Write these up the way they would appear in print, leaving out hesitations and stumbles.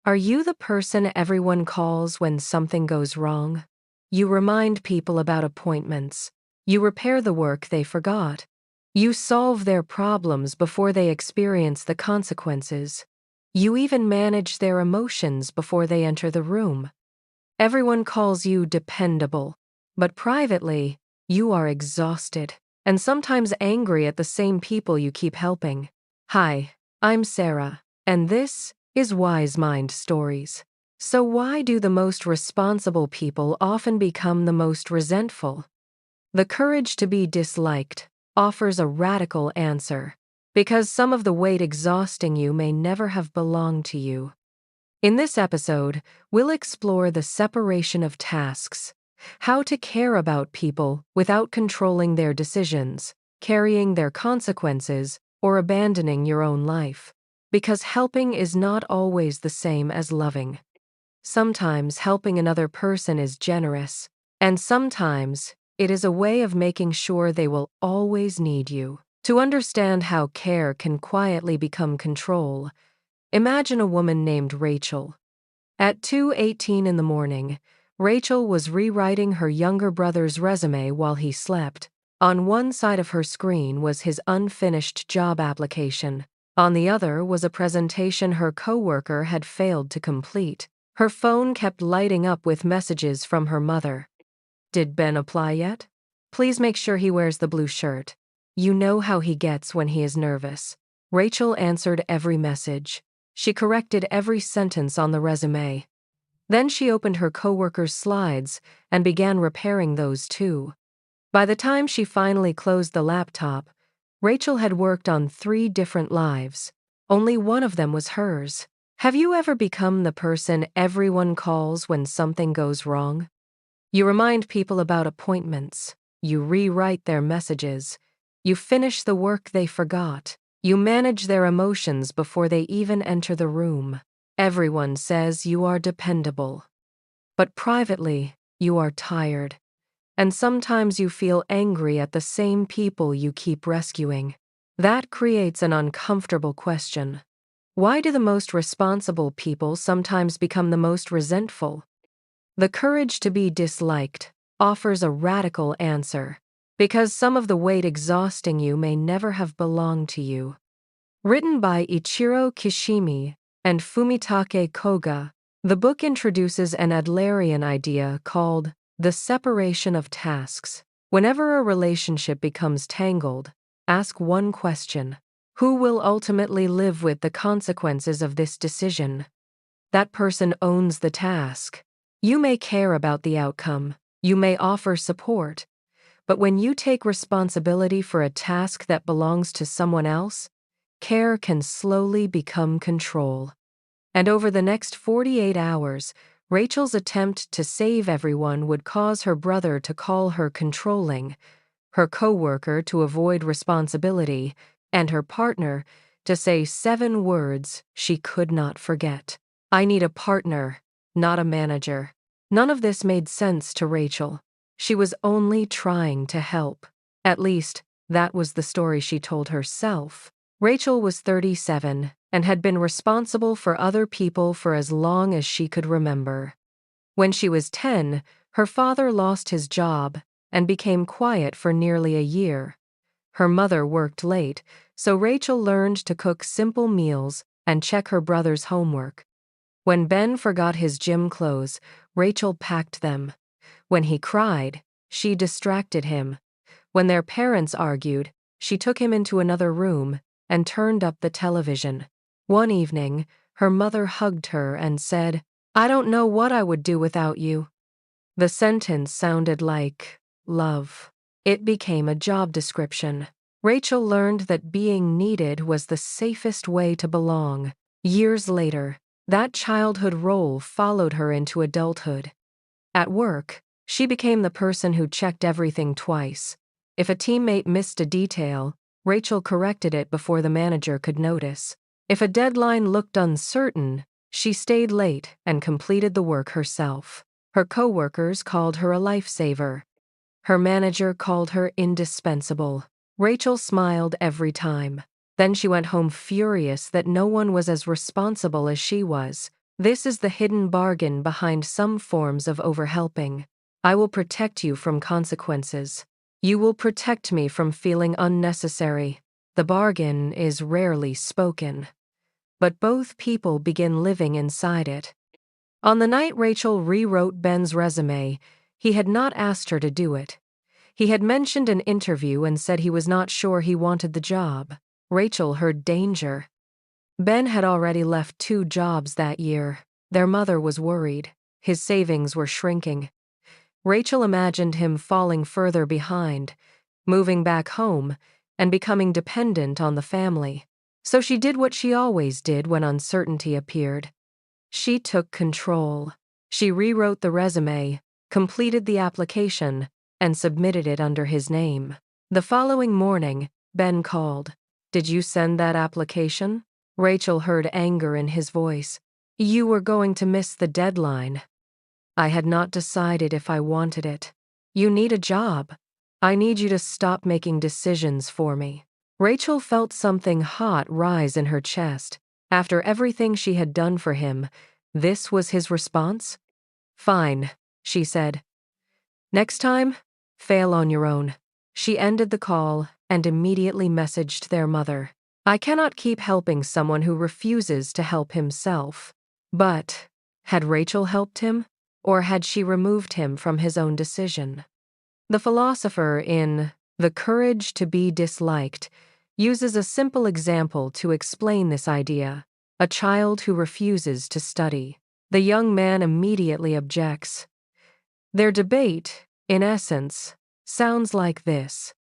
Are you the person everyone calls when something goes wrong? You remind people about appointments. You repair the work they forgot. You solve their problems before they experience the consequences. You even manage their emotions before they enter the room. Everyone calls you dependable, but privately, you are exhausted and sometimes angry at the same people you keep helping. Hi, I'm Sarah, and this is Wise Mind Stories. So why do the most responsible people often become the most resentful? The courage to be disliked offers a radical answer, because some of the weight exhausting you may never have belonged to you. In this episode, we'll explore the separation of tasks, how to care about people without controlling their decisions, carrying their consequences, or abandoning your own life. Because helping is not always the same as loving. Sometimes helping another person is generous, and sometimes it is a way of making sure they will always need you. To understand how care can quietly become control, imagine a woman named Rachel. At 2:18 in the morning, Rachel was rewriting her younger brother's resume while he slept. On one side of her screen was his unfinished job application. On the other was a presentation her coworker had failed to complete. Her phone kept lighting up with messages from her mother. Did Ben apply yet? Please make sure he wears the blue shirt. You know how he gets when he is nervous. Rachel answered every message. She corrected every sentence on the resume. Then she opened her coworker's slides and began repairing those too. By the time she finally closed the laptop, Rachel had worked on 3 different lives. Only one of them was hers. Have you ever become the person everyone calls when something goes wrong? You remind people about appointments. You rewrite their messages. You finish the work they forgot. You manage their emotions before they even enter the room. Everyone says you are dependable. But privately, you are tired. And sometimes you feel angry at the same people you keep rescuing. That creates an uncomfortable question. Why do the most responsible people sometimes become the most resentful? The courage to be disliked offers a radical answer, because some of the weight exhausting you may never have belonged to you. Written by Ichiro Kishimi and Fumitake Koga, the book introduces an Adlerian idea called the separation of tasks. Whenever a relationship becomes tangled, ask one question: who will ultimately live with the consequences of this decision? That person owns the task. You may care about the outcome, you may offer support, but when you take responsibility for a task that belongs to someone else, care can slowly become control. And over the next 48 hours, Rachel's attempt to save everyone would cause her brother to call her controlling, her coworker to avoid responsibility, and her partner to say 7 words she could not forget. I need a partner, not a manager. None of this made sense to Rachel. She was only trying to help. At least, that was the story she told herself. Rachel was 37 and had been responsible for other people for as long as she could remember. When she was 10, her father lost his job and became quiet for nearly a year. Her mother worked late, so Rachel learned to cook simple meals and check her brother's homework. When Ben forgot his gym clothes, Rachel packed them. When he cried, she distracted him. When their parents argued, she took him into another room and turned up the television. One evening, her mother hugged her and said, "I don't know what I would do without you." The sentence sounded like love. It became a job description. Rachel learned that being needed was the safest way to belong. Years later, that childhood role followed her into adulthood. At work, she became the person who checked everything twice. If a teammate missed a detail, Rachel corrected it before the manager could notice. If a deadline looked uncertain, she stayed late and completed the work herself. Her coworkers called her a lifesaver. Her manager called her indispensable. Rachel smiled every time. Then she went home furious that no one was as responsible as she was. This is the hidden bargain behind some forms of overhelping. I will protect you from consequences. You will protect me from feeling unnecessary. The bargain is rarely spoken, but both people begin living inside it. On the night Rachel rewrote Ben's resume, he had not asked her to do it. He had mentioned an interview and said he was not sure he wanted the job. Rachel heard danger. Ben had already left 2 jobs that year. Their mother was worried. His savings were shrinking. Rachel imagined him falling further behind, moving back home, and becoming dependent on the family. So she did what she always did when uncertainty appeared. She took control. She rewrote the resume, completed the application, and submitted it under his name. The following morning, Ben called. "Did you send that application?" Rachel heard anger in his voice. "You were going to miss the deadline." "I had not decided if I wanted it." "You need a job. I need you to stop making decisions for me." Rachel felt something hot rise in her chest. After everything she had done for him, this was his response? "Fine," she said. "Next time, fail on your own." She ended the call and immediately messaged their mother. "I cannot keep helping someone who refuses to help himself." But had Rachel helped him, or had she removed him from his own decision? The philosopher in The Courage to Be Disliked uses a simple example to explain this idea: a child who refuses to study. The young man immediately objects. Their debate, in essence, sounds like this: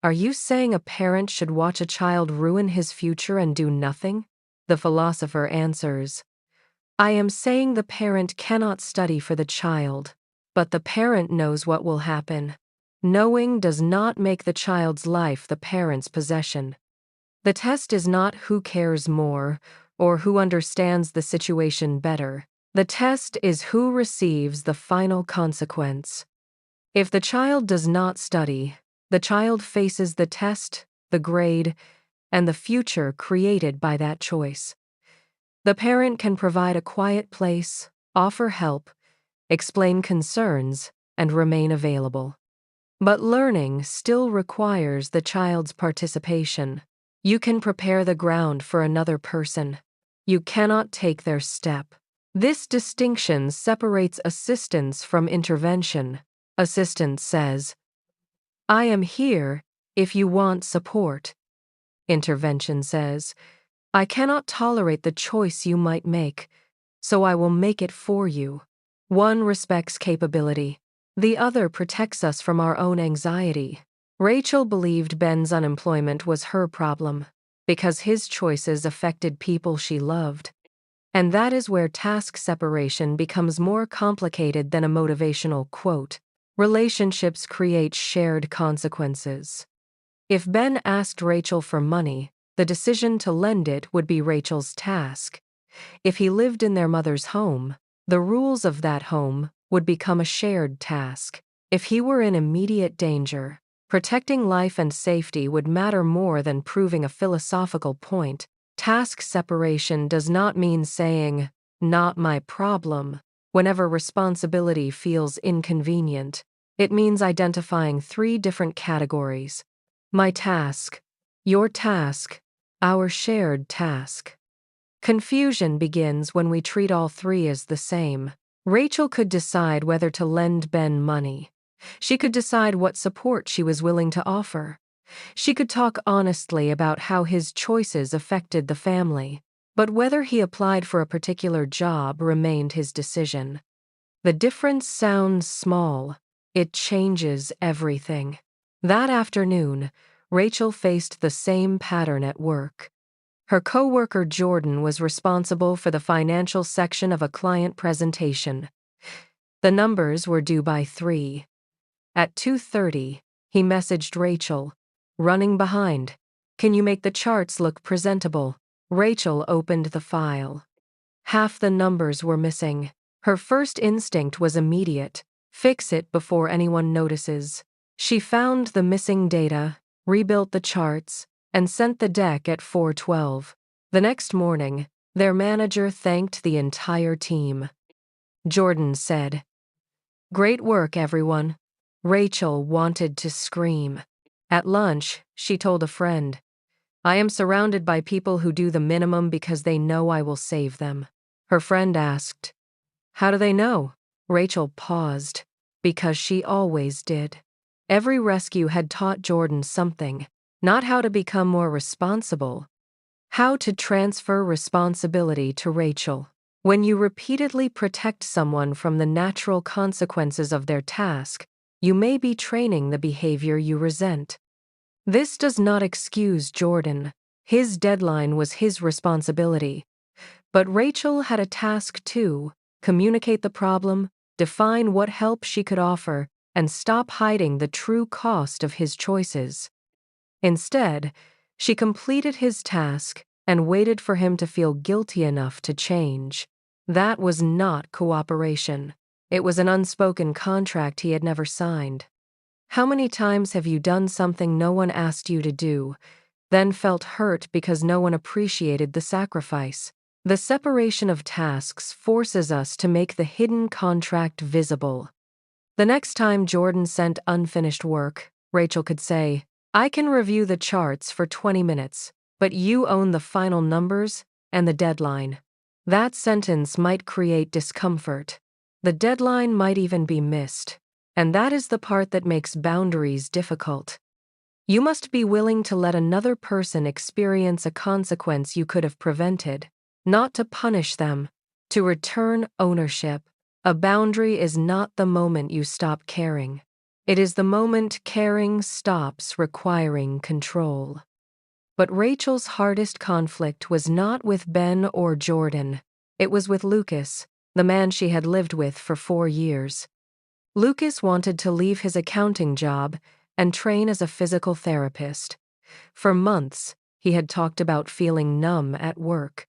"Are you saying a parent should watch a child ruin his future and do nothing?" The philosopher answers, "I am saying the parent cannot study for the child, but the parent knows what will happen. Knowing does not make the child's life the parent's possession. The test is not who cares more or who understands the situation better. The test is who receives the final consequence. If the child does not study, the child faces the test, the grade, and the future created by that choice. The parent can provide a quiet place, offer help, explain concerns, and remain available. But learning still requires the child's participation. You can prepare the ground for another person. You cannot take their step." This distinction separates assistance from intervention. Assistance says, "I am here if you want support." Intervention says, "I cannot tolerate the choice you might make, so I will make it for you." One respects capability. The other protects us from our own anxiety. Rachel believed Ben's unemployment was her problem, because his choices affected people she loved. And that is where task separation becomes more complicated than a motivational quote. Relationships create shared consequences. If Ben asked Rachel for money, the decision to lend it would be Rachel's task. If he lived in their mother's home, the rules of that home would become a shared task. If he were in immediate danger, protecting life and safety would matter more than proving a philosophical point. Task separation does not mean saying, "not my problem," whenever responsibility feels inconvenient. It means identifying 3 different categories: my task, your task, our shared task. Confusion begins when we treat all 3 as the same. Rachel could decide whether to lend Ben money. She could decide what support she was willing to offer. She could talk honestly about how his choices affected the family, but whether he applied for a particular job remained his decision. The difference sounds small. It changes everything. That afternoon, Rachel faced the same pattern at work. Her coworker Jordan was responsible for the financial section of a client presentation. The numbers were due by 3. At 2:30, he messaged Rachel, "Running behind. Can you make the charts look presentable?" Rachel opened the file. Half the numbers were missing. Her first instinct was immediate: fix it before anyone notices. She found the missing data, rebuilt the charts, and sent the deck at 4:12. The next morning, Their manager thanked the entire team. Jordan said, "Great work, everyone." Rachel wanted to scream. At lunch, she told a friend, "I am surrounded by people who do the minimum because they know I will save them." Her friend asked, "How do they know?" Rachel paused, because she always did. Every rescue had taught Jordan something, not how to become more responsible, how to transfer responsibility to Rachel. When you repeatedly protect someone from the natural consequences of their task, you may be training the behavior you resent. This does not excuse Jordan. His deadline was his responsibility. But Rachel had a task too: communicate the problem, define what help she could offer, and stop hiding the true cost of his choices. Instead, she completed his task and waited for him to feel guilty enough to change. That was not cooperation. It was an unspoken contract he had never signed. How many times have you done something no one asked you to do, then felt hurt because no one appreciated the sacrifice? The separation of tasks forces us to make the hidden contract visible. The next time Jordan sent unfinished work, Rachel could say, "I can review the charts for 20 minutes, but you own the final numbers and the deadline." That sentence might create discomfort. The deadline might even be missed. And that is the part that makes boundaries difficult. You must be willing to let another person experience a consequence you could have prevented, not to punish them, to return ownership. A boundary is not the moment you stop caring. It is the moment caring stops requiring control. But Rachel's hardest conflict was not with Ben or Jordan. It was with Lucas, the man she had lived with for 4 years. Lucas wanted to leave his accounting job and train as a physical therapist. For months, he had talked about feeling numb at work.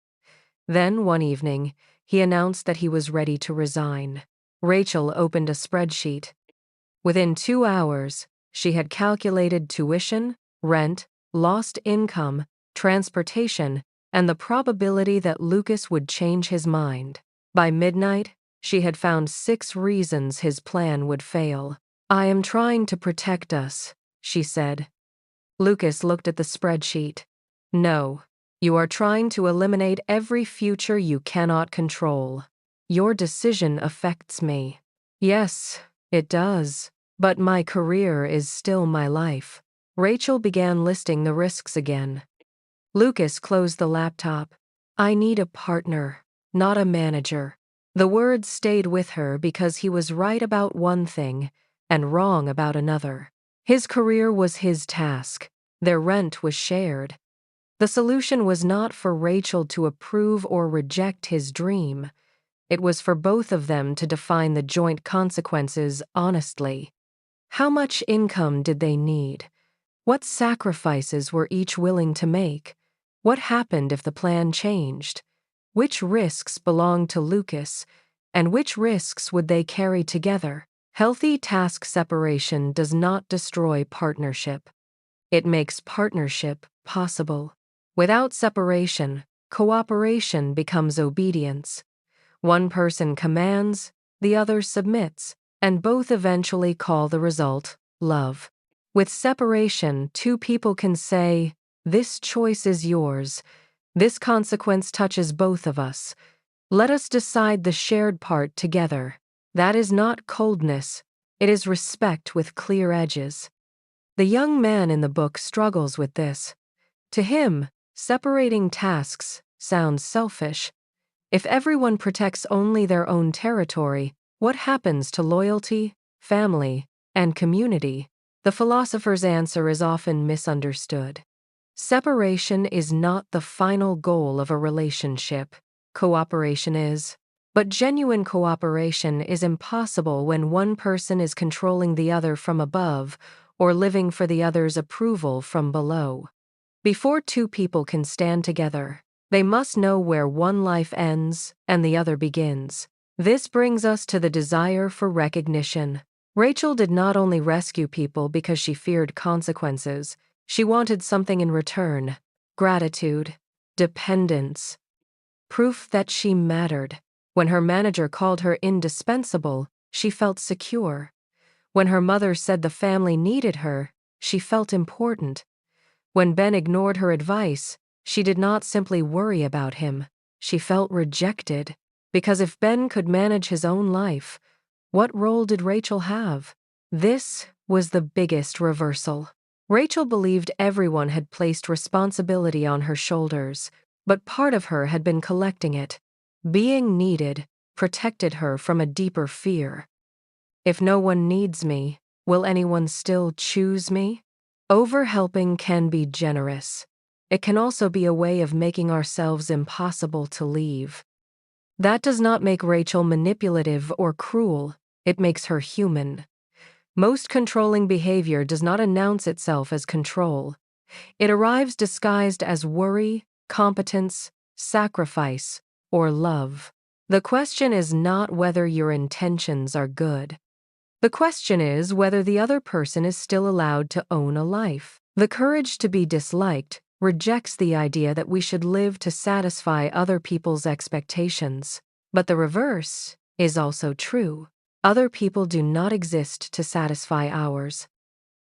Then, one evening, he announced that he was ready to resign. Rachel opened a spreadsheet. Within 2 hours, she had calculated tuition, rent, lost income, transportation, and the probability that Lucas would change his mind. By midnight, she had found 6 reasons his plan would fail. "I am trying to protect us," she said. Lucas looked at the spreadsheet. "No, you are trying to eliminate every future you cannot control. Your decision affects me." "Yes, it does. But my career is still my life." Rachel began listing the risks again. Lucas closed the laptop. "I need a partner, not a manager." The words stayed with her because he was right about one thing and wrong about another. His career was his task. Their rent was shared. The solution was not for Rachel to approve or reject his dream. It was for both of them to define the joint consequences honestly. How much income did they need? What sacrifices were each willing to make? What happened if the plan changed? Which risks belonged to Lucas, and which risks would they carry together? Healthy task separation does not destroy partnership. It makes partnership possible. Without separation, cooperation becomes obedience. One person commands, the other submits, and both eventually call the result love. With separation, 2 people can say, "This choice is yours. This consequence touches both of us. Let us decide the shared part together." That is not coldness. It is respect with clear edges. The young man in the book struggles with this. To him, separating tasks sounds selfish. If everyone protects only their own territory, what happens to loyalty, family, and community? The philosopher's answer is often misunderstood. Separation is not the final goal of a relationship. Cooperation is. But genuine cooperation is impossible when one person is controlling the other from above or living for the other's approval from below. Before 2 people can stand together, they must know where one life ends and the other begins. This brings us to the desire for recognition. Rachel did not only rescue people because she feared consequences, she wanted something in return: gratitude, dependence. proof that she mattered. When her manager called her indispensable, she felt secure. When her mother said the family needed her, she felt important. When Ben ignored her advice, she did not simply worry about him. She felt rejected. Because if Ben could manage his own life, what role did Rachel have? This was the biggest reversal. Rachel believed everyone had placed responsibility on her shoulders, but part of her had been collecting it. Being needed protected her from a deeper fear. If no one needs me, will anyone still choose me? Overhelping can be generous. It can also be a way of making ourselves impossible to leave. That does not make Rachel manipulative or cruel, it makes her human. Most controlling behavior does not announce itself as control. It arrives disguised as worry, competence, sacrifice, or love. The question is not whether your intentions are good. The question is whether the other person is still allowed to own a life. The courage to be disliked rejects the idea that we should live to satisfy other people's expectations. But the reverse is also true. Other people do not exist to satisfy ours.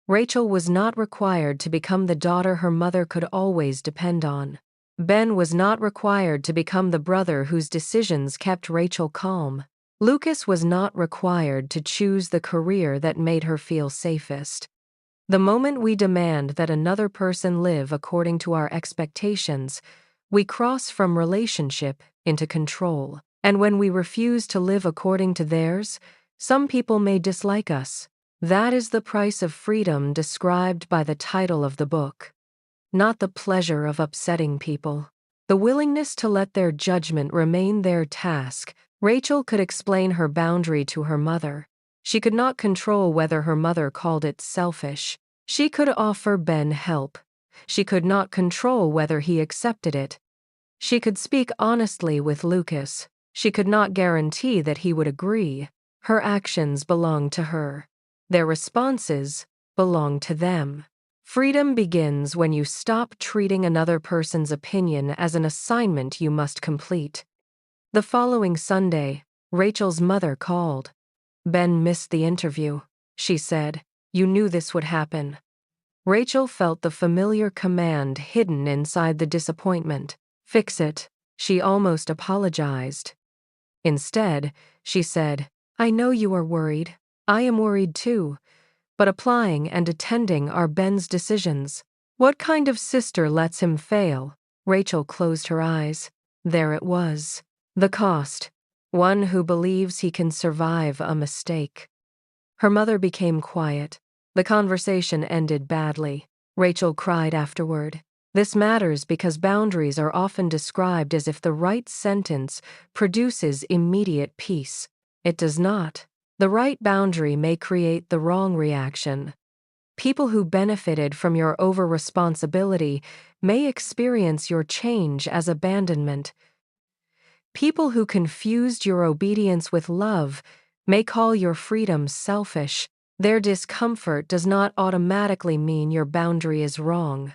Rachel was not required to become the daughter her mother could always depend on. Ben was not required to become the brother whose decisions kept Rachel calm. Lucas was not required to choose the career that made her feel safest. The moment we demand that another person live according to our expectations, we cross from relationship into control. And when we refuse to live according to theirs, some people may dislike us. That is the price of freedom described by the title of the book. Not the pleasure of upsetting people. The willingness to let their judgment remain their task. Rachel could explain her boundary to her mother. She could not control whether her mother called it selfish. She could offer Ben help. She could not control whether he accepted it. She could speak honestly with Lucas. She could not guarantee that he would agree. Her actions belonged to her. Their responses belonged to them. Freedom begins when you stop treating another person's opinion as an assignment you must complete. The following Sunday, Rachel's mother called. Ben missed the interview, she said. You knew this would happen. Rachel felt the familiar command hidden inside the disappointment. Fix it, she almost apologized. Instead, she said, I know you are worried. I am worried too. But applying and attending are Ben's decisions. What kind of sister lets him fail? Rachel closed her eyes. There it was. The cost. One who believes he can survive a mistake. Her mother became quiet. The conversation ended badly. Rachel cried afterward. This matters because boundaries are often described as if the right sentence produces immediate peace. It does not. The right boundary may create the wrong reaction. People who benefited from your over-responsibility may experience your change as abandonment. People who confused your obedience with love may call your freedom selfish. Their discomfort does not automatically mean your boundary is wrong.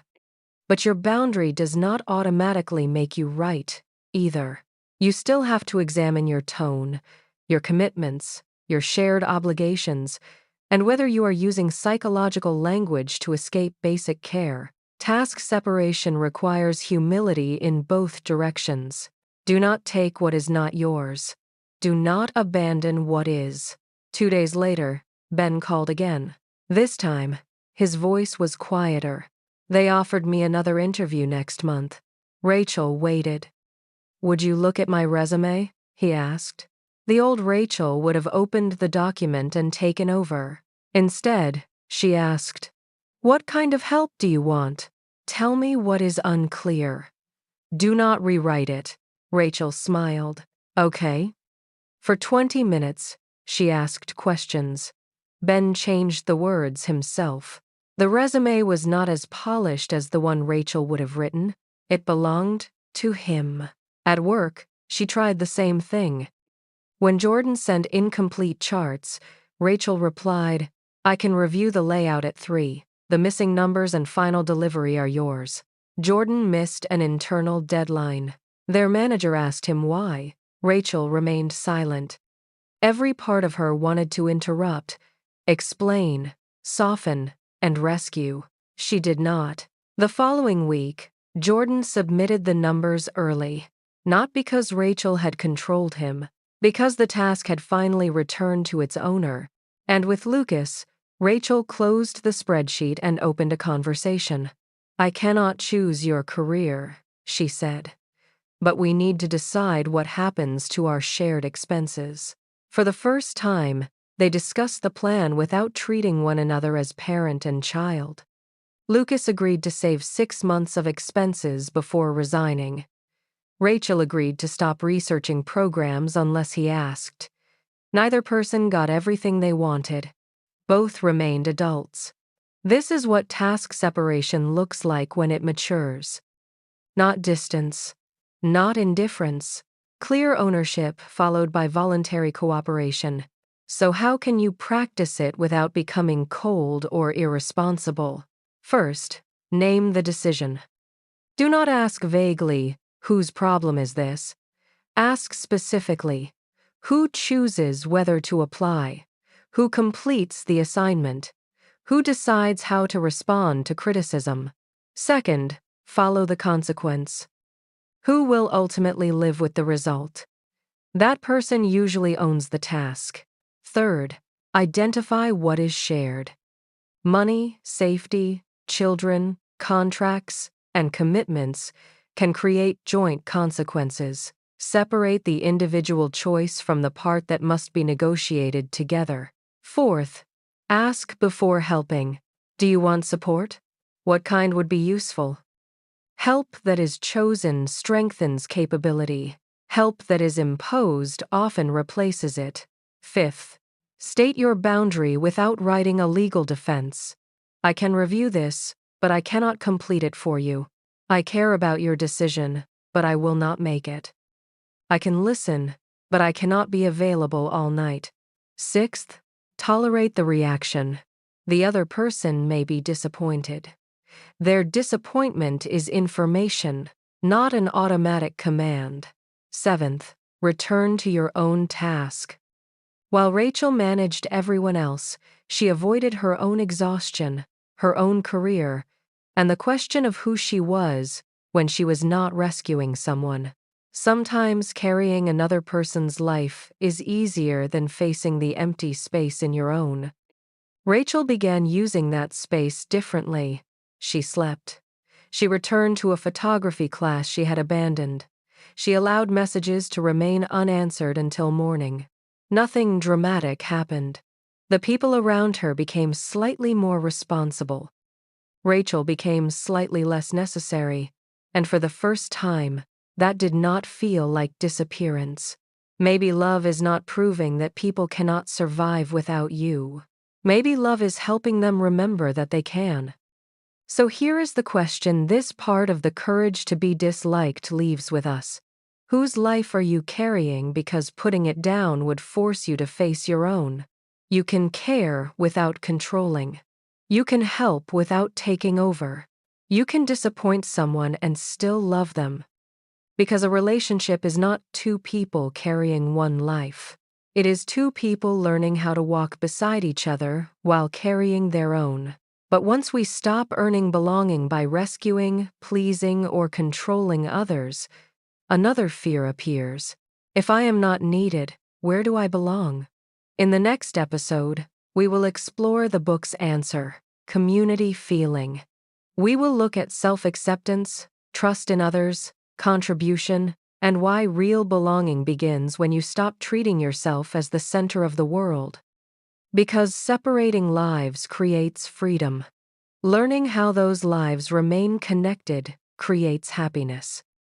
But your boundary does not automatically make you right, either. You still have to examine your tone, your commitments, your shared obligations, and whether you are using psychological language to escape basic care. Task separation requires humility in both directions. Do not take what is not yours. Do not abandon what is. 2 days later, Ben called again. This time, his voice was quieter. They offered me another interview next month. Rachel waited. Would you look at my resume? He asked. The old Rachel would have opened the document and taken over. Instead, she asked, what kind of help do you want? Tell me what is unclear. Do not rewrite it. Rachel smiled. Okay. For 20 minutes, she asked questions. Ben changed the words himself. The resume was not as polished as the one Rachel would have written. It belonged to him. At work, she tried the same thing. When Jordan sent incomplete charts, Rachel replied, I can review the layout at 3. The missing numbers and final delivery are yours. Jordan missed an internal deadline. Their manager asked him why. Rachel remained silent. Every part of her wanted to interrupt, explain, soften, and rescue. She did not. The following week, Jordan submitted the numbers early, not because Rachel had controlled him, because the task had finally returned to its owner. And with Lucas, Rachel closed the spreadsheet and opened a conversation. "I cannot choose your career," she said. "But we need to decide what happens to our shared expenses." For the first time, they discussed the plan without treating one another as parent and child. Lucas agreed to save 6 months of expenses before resigning. Rachel agreed to stop researching programs unless he asked. Neither person got everything they wanted. Both remained adults. This is what task separation looks like when it matures. Not distance, not indifference, clear ownership followed by voluntary cooperation. So how can you practice it without becoming cold or irresponsible? First, name the decision. Do not ask vaguely, "Whose problem is this?" Ask specifically, "Who chooses whether to apply? Who completes the assignment? Who decides how to respond to criticism?" Second, follow the consequence. Who will ultimately live with the result? That person usually owns the task. Third, identify what is shared. Money, safety, children, contracts, and commitments can create joint consequences. Separate the individual choice from the part that must be negotiated together. Fourth, ask before helping. Do you want support? What kind would be useful? Help that is chosen strengthens capability. Help that is imposed often replaces it. Fifth, state your boundary without writing a legal defense. "I can review this, but I cannot complete it for you. I care about your decision, but I will not make it. I can listen, but I cannot be available all night." Sixth, tolerate the reaction. The other person may be disappointed. Their disappointment is information, not an automatic command. Seventh, return to your own task. While Rachel managed everyone else, she avoided her own exhaustion, her own career, and the question of who she was when she was not rescuing someone. Sometimes carrying another person's life is easier than facing the empty space in your own. Rachel began using that space differently. She slept. She returned to a photography class she had abandoned. She allowed messages to remain unanswered until morning. Nothing dramatic happened. The people around her became slightly more responsible. Rachel became slightly less necessary, and for the first time, that did not feel like disappearance. Maybe love is not proving that people cannot survive without you. Maybe love is helping them remember that they can. So here is the question this part of the courage to be disliked leaves with us. Whose life are you carrying because putting it down would force you to face your own? You can care without controlling. You can help without taking over. You can disappoint someone and still love them. Because a relationship is not two people carrying one life. It is two people learning how to walk beside each other while carrying their own. But once we stop earning belonging by rescuing, pleasing, or controlling others, another fear appears. If I am not needed, where do I belong? In the next episode, we will explore the book's answer, community feeling. We will look at self-acceptance, trust in others, contribution, and why real belonging begins when you stop treating yourself as the center of the world. Because separating lives creates freedom. Learning how those lives remain connected creates happiness.